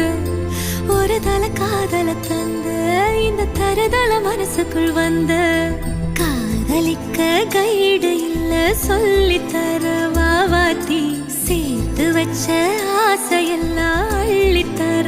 வந்து ஒரு தல காதல தந்த இந்த தருதல மனசுக்குள் வந்து காதலிக்க கைடு இல்ல சொல்லி தர வாவாத்தி சேர்த்து வச்ச ஆசையெல்லாம் அள்ளித்தர